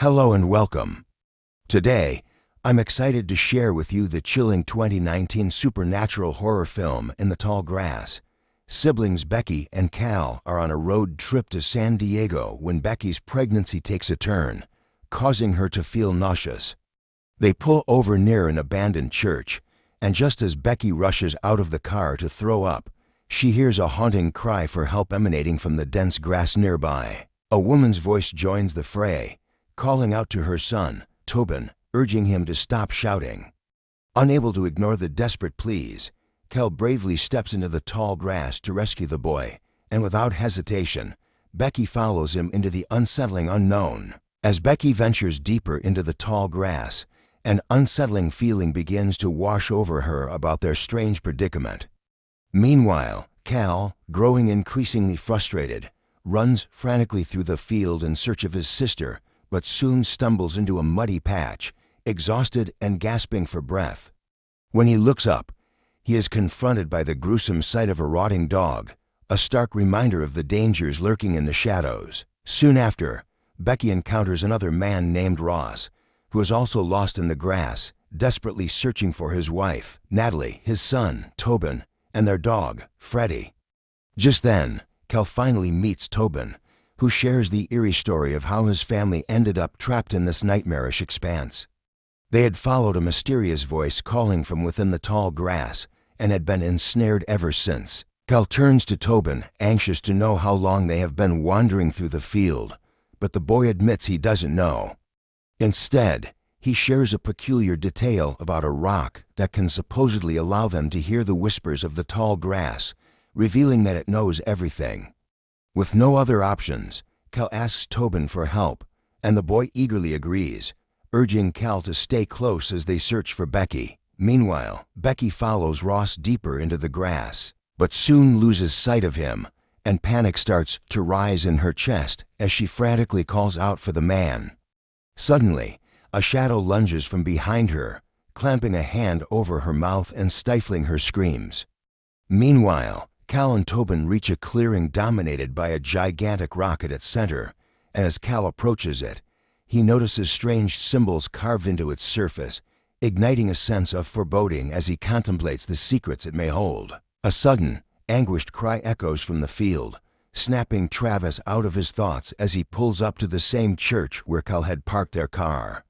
Hello and welcome. Today, I'm excited to share with you the chilling 2019 supernatural horror film In the Tall Grass. Siblings Becky and Cal are on a road trip to San Diego when Becky's pregnancy takes a turn, causing her to feel nauseous. They pull over near an abandoned church, and just as Becky rushes out of the car to throw up, she hears a haunting cry for help emanating from the dense grass nearby. A woman's voice joins the fray, calling out to her son, Tobin, urging him to stop shouting. Unable to ignore the desperate pleas, Cal bravely steps into the tall grass to rescue the boy, and without hesitation, Becky follows him into the unsettling unknown. As Becky ventures deeper into the tall grass, an unsettling feeling begins to wash over her about their strange predicament. Meanwhile, Cal, growing increasingly frustrated, runs frantically through the field in search of his sister, but soon stumbles into a muddy patch, exhausted and gasping for breath. When he looks up, he is confronted by the gruesome sight of a rotting dog, a stark reminder of the dangers lurking in the shadows. Soon after, Becky encounters another man named Ross, who is also lost in the grass, desperately searching for his wife, Natalie, his son, Tobin, and their dog, Freddie. Just then, Cal finally meets Tobin, who shares the eerie story of how his family ended up trapped in this nightmarish expanse. They had followed a mysterious voice calling from within the tall grass and had been ensnared ever since. Cal turns to Tobin, anxious to know how long they have been wandering through the field, but the boy admits he doesn't know. Instead, he shares a peculiar detail about a rock that can supposedly allow them to hear the whispers of the tall grass, revealing that it knows everything. With no other options, Cal asks Tobin for help, and the boy eagerly agrees, urging Cal to stay close as they search for Becky. Meanwhile, Becky follows Ross deeper into the grass, but soon loses sight of him, and panic starts to rise in her chest as she frantically calls out for the man. Suddenly, a shadow lunges from behind her, clamping a hand over her mouth and stifling her screams. Meanwhile, Cal and Tobin reach a clearing dominated by a gigantic rock at its center, and as Cal approaches it, he notices strange symbols carved into its surface, igniting a sense of foreboding as he contemplates the secrets it may hold. A sudden, anguished cry echoes from the field, snapping Travis out of his thoughts as he pulls up to the same church where Cal had parked their car.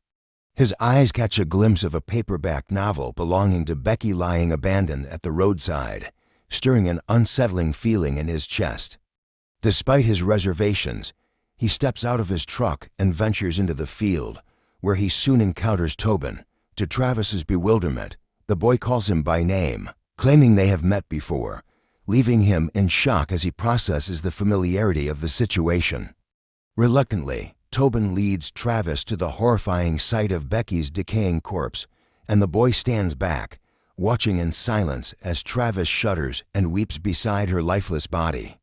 His eyes catch a glimpse of a paperback novel belonging to Becky lying abandoned at the roadside, stirring an unsettling feeling in his chest. Despite his reservations, he steps out of his truck and ventures into the field, where he soon encounters Tobin. To Travis's bewilderment, the boy calls him by name, claiming they have met before, leaving him in shock as he processes the familiarity of the situation. Reluctantly, Tobin leads Travis to the horrifying sight of Becky's decaying corpse, and the boy stands back, watching in silence as Travis shudders and weeps beside her lifeless body.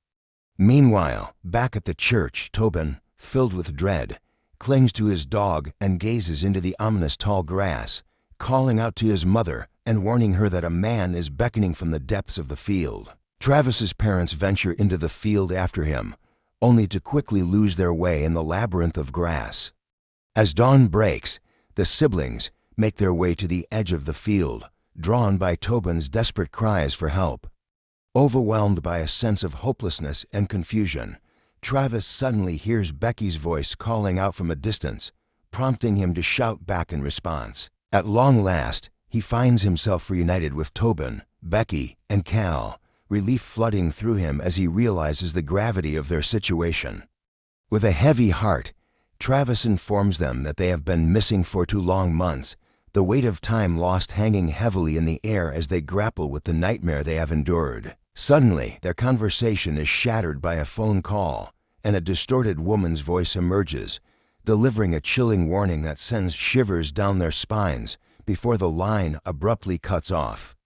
Meanwhile, back at the church, Tobin, filled with dread, clings to his dog and gazes into the ominous tall grass, calling out to his mother and warning her that a man is beckoning from the depths of the field. Travis's parents venture into the field after him, only to quickly lose their way in the labyrinth of grass. As dawn breaks, the siblings make their way to the edge of the field, drawn by Tobin's desperate cries for help. Overwhelmed by a sense of hopelessness and confusion, Travis suddenly hears Becky's voice calling out from a distance, prompting him to shout back in response. At long last, he finds himself reunited with Tobin, Becky, and Cal, relief flooding through him as he realizes the gravity of their situation. With a heavy heart, Travis informs them that they have been missing for 2 long months, the weight of time lost hanging heavily in the air as they grapple with the nightmare they have endured. Suddenly, their conversation is shattered by a phone call, and a distorted woman's voice emerges, delivering a chilling warning that sends shivers down their spines before the line abruptly cuts off.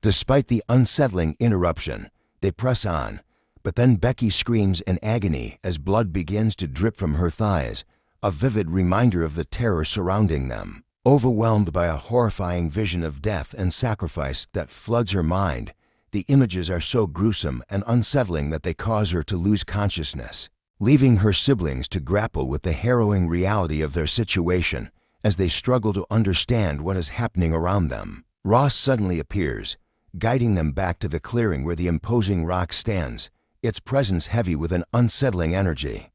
Despite the unsettling interruption, they press on, but then Becky screams in agony as blood begins to drip from her thighs, a vivid reminder of the terror surrounding them. Overwhelmed by a horrifying vision of death and sacrifice that floods her mind, the images are so gruesome and unsettling that they cause her to lose consciousness. leaving her siblings to grapple with the harrowing reality of their situation as they struggle to understand what is happening around them. Ross suddenly appears, guiding them back to the clearing where the imposing rock stands, its presence heavy with an unsettling energy.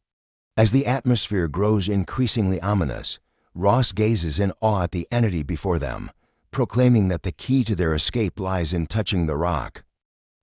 As the atmosphere grows increasingly ominous, Ross gazes in awe at the entity before them, proclaiming that the key to their escape lies in touching the rock.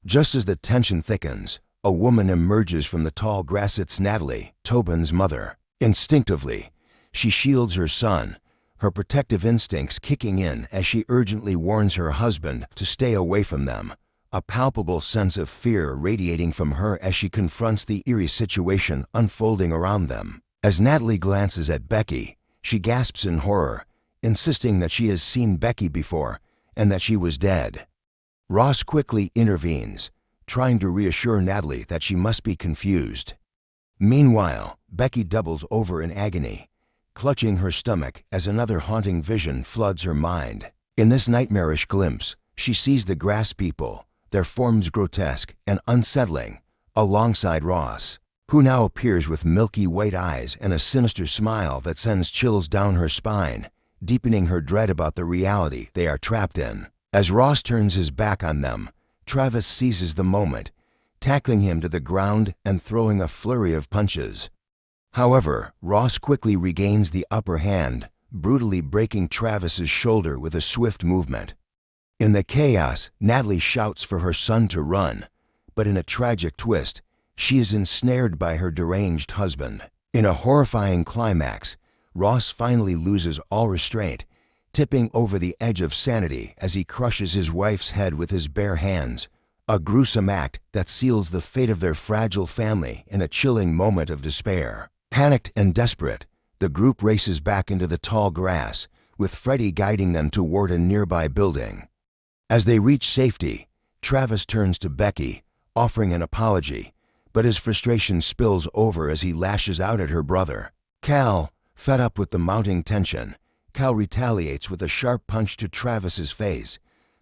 Just as the tension thickens, a woman emerges from the tall grass. It's Natalie, Tobin's mother. Instinctively, she shields her son, her protective instincts kicking in as she urgently warns her husband to stay away from them, a palpable sense of fear radiating from her as she confronts the eerie situation unfolding around them. As Natalie glances at Becky, she gasps in horror, insisting that she has seen Becky before and that she was dead. Ross quickly intervenes, trying to reassure Natalie that she must be confused. Meanwhile, Becky doubles over in agony, clutching her stomach as another haunting vision floods her mind. In this nightmarish glimpse, she sees the grass people, their forms grotesque and unsettling, alongside Ross, who now appears with milky white eyes and a sinister smile that sends chills down her spine, deepening her dread about the reality they are trapped in. As Ross turns his back on them, Travis seizes the moment, tackling him to the ground and throwing a flurry of punches. However, Ross quickly regains the upper hand, brutally breaking Travis's shoulder with a swift movement. In the chaos, Natalie shouts for her son to run, but in a tragic twist, she is ensnared by her deranged husband. In a horrifying climax, Ross finally loses all restraint, tipping over the edge of sanity as he crushes his wife's head with his bare hands, a gruesome act that seals the fate of their fragile family in a chilling moment of despair. Panicked and desperate, the group races back into the tall grass, with Freddie guiding them toward a nearby building. As they reach safety, Travis turns to Becky, offering an apology, but his frustration spills over as he lashes out at her brother. Cal, fed up with the mounting tension, retaliates with a sharp punch to Travis's face,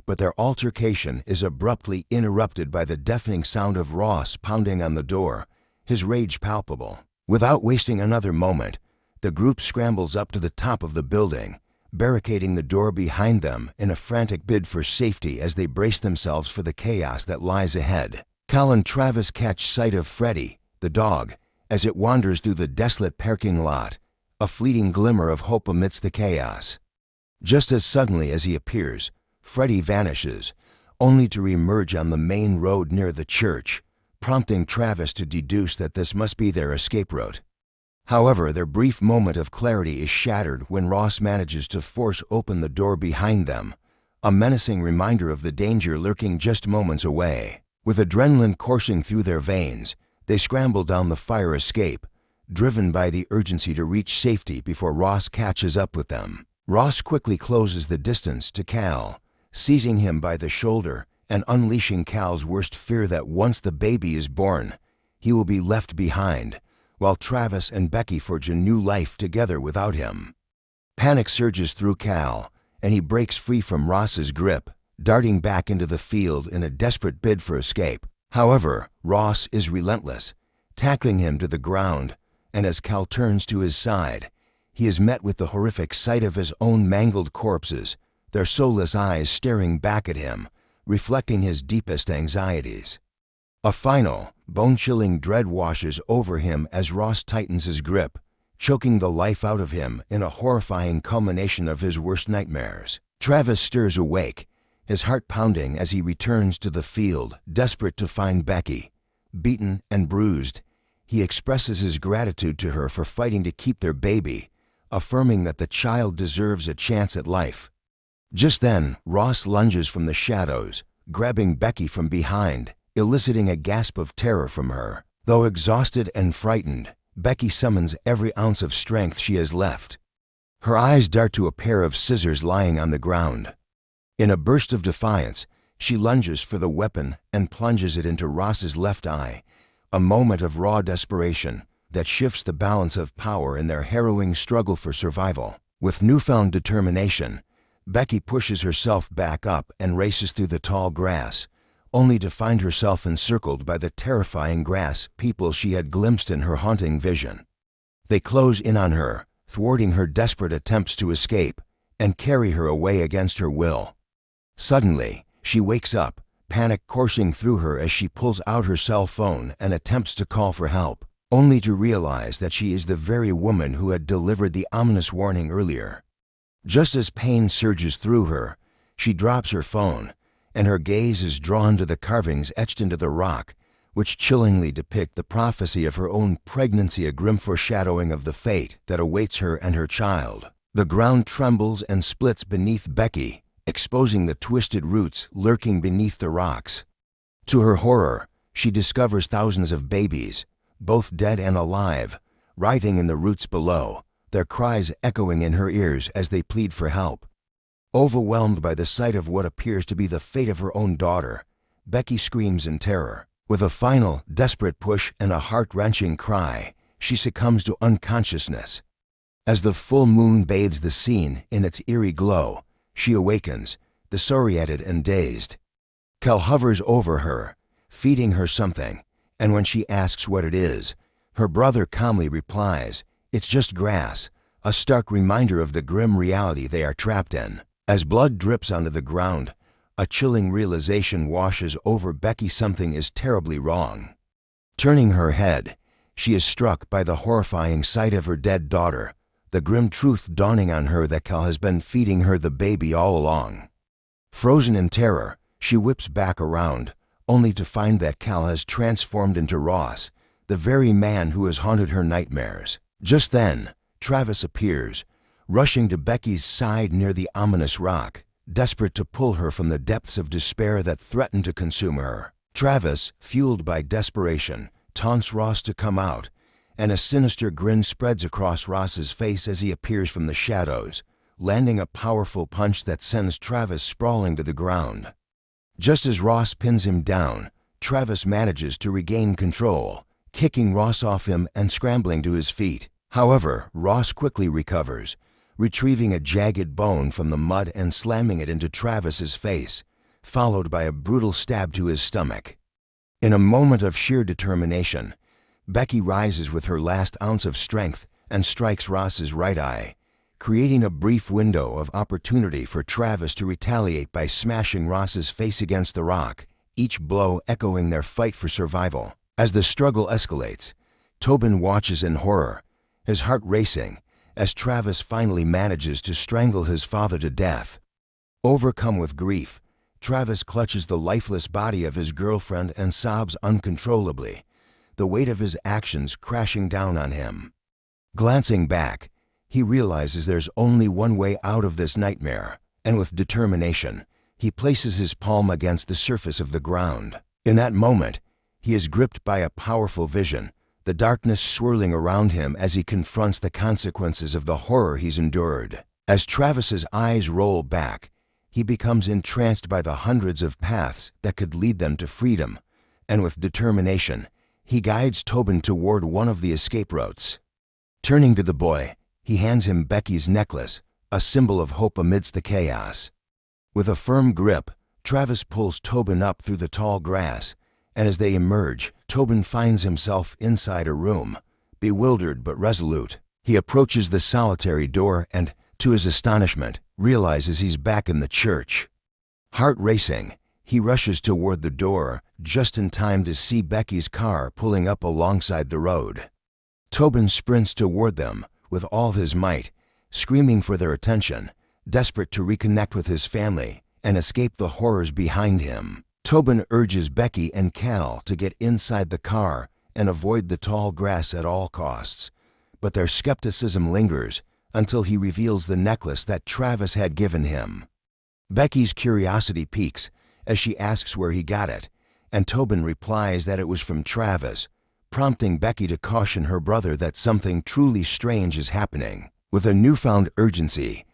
but their altercation is abruptly interrupted by the deafening sound of Ross pounding on the door, his rage palpable. Without wasting another moment, the group scrambles up to the top of the building, barricading the door behind them in a frantic bid for safety as they brace themselves for the chaos that lies ahead. Cal and Travis catch sight of Freddie, the dog, as it wanders through the desolate parking lot, a fleeting glimmer of hope amidst the chaos. Just as suddenly as he appears, Freddie vanishes, only to reemerge on the main road near the church, prompting Travis to deduce that this must be their escape route. However, their brief moment of clarity is shattered when Ross manages to force open the door behind them, a menacing reminder of the danger lurking just moments away. With adrenaline coursing through their veins, they scramble down the fire escape, driven by the urgency to reach safety before Ross catches up with them. Ross quickly closes the distance to Cal, seizing him by the shoulder and unleashing Cal's worst fear that once the baby is born, he will be left behind, while Travis and Becky forge a new life together without him. Panic surges through Cal, and he breaks free from Ross's grip, darting back into the field in a desperate bid for escape. However, Ross is relentless, tackling him to the ground, and as Cal turns to his side, he is met with the horrific sight of his own mangled corpses, their soulless eyes staring back at him, reflecting his deepest anxieties. A final, bone-chilling dread washes over him as Ross tightens his grip, choking the life out of him in a horrifying culmination of his worst nightmares. Travis stirs awake, his heart pounding as he returns to the field, desperate to find Becky. Beaten and bruised, he expresses his gratitude to her for fighting to keep their baby, affirming that the child deserves a chance at life. Just then, Ross lunges from the shadows, grabbing Becky from behind, eliciting a gasp of terror from her. Though exhausted and frightened, Becky summons every ounce of strength she has left. Her eyes dart to a pair of scissors lying on the ground. In a burst of defiance, she lunges for the weapon and plunges it into Ross's left eye, a moment of raw desperation that shifts the balance of power in their harrowing struggle for survival. With newfound determination, Becky pushes herself back up and races through the tall grass, only to find herself encircled by the terrifying grass people she had glimpsed in her haunting vision. They close in on her, thwarting her desperate attempts to escape, and carry her away against her will. Suddenly, she wakes up, panic coursing through her as she pulls out her cell phone and attempts to call for help, only to realize that she is the very woman who had delivered the ominous warning earlier. Just as pain surges through her, she drops her phone, and her gaze is drawn to the carvings etched into the rock, which chillingly depict the prophecy of her own pregnancy, a grim foreshadowing of the fate that awaits her and her child. The ground trembles and splits beneath Becky, exposing the twisted roots lurking beneath the rocks. To her horror, she discovers thousands of babies, both dead and alive, writhing in the roots below, their cries echoing in her ears as they plead for help. Overwhelmed by the sight of what appears to be the fate of her own daughter, Becky screams in terror. With a final, desperate push and a heart-wrenching cry, she succumbs to unconsciousness. As the full moon bathes the scene in its eerie glow, she awakens, disoriented and dazed. Cal hovers over her, feeding her something, and when she asks what it is, her brother calmly replies, "It's just grass," a stark reminder of the grim reality they are trapped in. As blood drips onto the ground, a chilling realization washes over Becky: something is terribly wrong. Turning her head, she is struck by the horrifying sight of her dead daughter, the grim truth dawning on her that Cal has been feeding her the baby all along. Frozen in terror, she whips back around, only to find that Cal has transformed into Ross, the very man who has haunted her nightmares. Just then, Travis appears, rushing to Becky's side near the ominous rock, desperate to pull her from the depths of despair that threatened to consume her. Travis, fueled by desperation, taunts Ross to come out, and a sinister grin spreads across Ross's face as he appears from the shadows, landing a powerful punch that sends Travis sprawling to the ground. Just as Ross pins him down, Travis manages to regain control, kicking Ross off him and scrambling to his feet. However, Ross quickly recovers, retrieving a jagged bone from the mud and slamming it into Travis's face, followed by a brutal stab to his stomach. In a moment of sheer determination, Becky rises with her last ounce of strength and strikes Ross's right eye, creating a brief window of opportunity for Travis to retaliate by smashing Ross's face against the rock, each blow echoing their fight for survival. As the struggle escalates, Tobin watches in horror, his heart racing, as Travis finally manages to strangle his father to death. Overcome with grief, Travis clutches the lifeless body of his girlfriend and sobs uncontrollably, the weight of his actions crashing down on him. Glancing back, he realizes there's only one way out of this nightmare, and with determination, he places his palm against the surface of the ground. In that moment, he is gripped by a powerful vision, the darkness swirling around him as he confronts the consequences of the horror he's endured. As Travis's eyes roll back, he becomes entranced by the hundreds of paths that could lead them to freedom, and with determination, he guides Tobin toward one of the escape routes. Turning to the boy, he hands him Becky's necklace, a symbol of hope amidst the chaos. With a firm grip, Travis pulls Tobin up through the tall grass, and as they emerge, Tobin finds himself inside a room, bewildered but resolute. He approaches the solitary door and, to his astonishment, realizes he's back in the church. Heart racing, he rushes toward the door, just in time to see Becky's car pulling up alongside the road. Tobin sprints toward them with all his might, screaming for their attention, desperate to reconnect with his family and escape the horrors behind him. Tobin urges Becky and Cal to get inside the car and avoid the tall grass at all costs, but their skepticism lingers until he reveals the necklace that Travis had given him. Becky's curiosity peaks as she asks where he got it, and Tobin replies that it was from Travis, prompting Becky to caution her brother that something truly strange is happening. With a newfound urgency,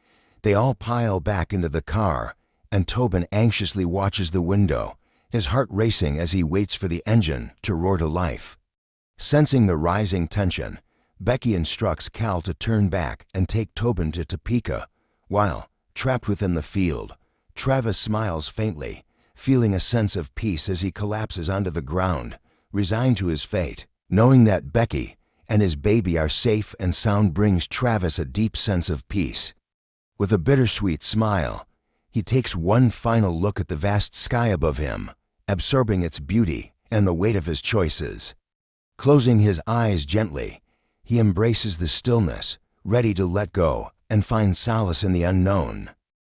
they all pile back into the car, and Tobin anxiously watches the window, his heart racing as he waits for the engine to roar to life. Sensing the rising tension, Becky instructs Cal to turn back and take Tobin to Topeka, while, trapped within the field, Travis smiles faintly, feeling a sense of peace as he collapses onto the ground, resigned to his fate. Knowing that Becky and his baby are safe and sound brings Travis a deep sense of peace. With a bittersweet smile, he takes one final look at the vast sky above him, absorbing its beauty and the weight of his choices. Closing his eyes gently, he embraces the stillness, ready to let go and find solace in the unknown.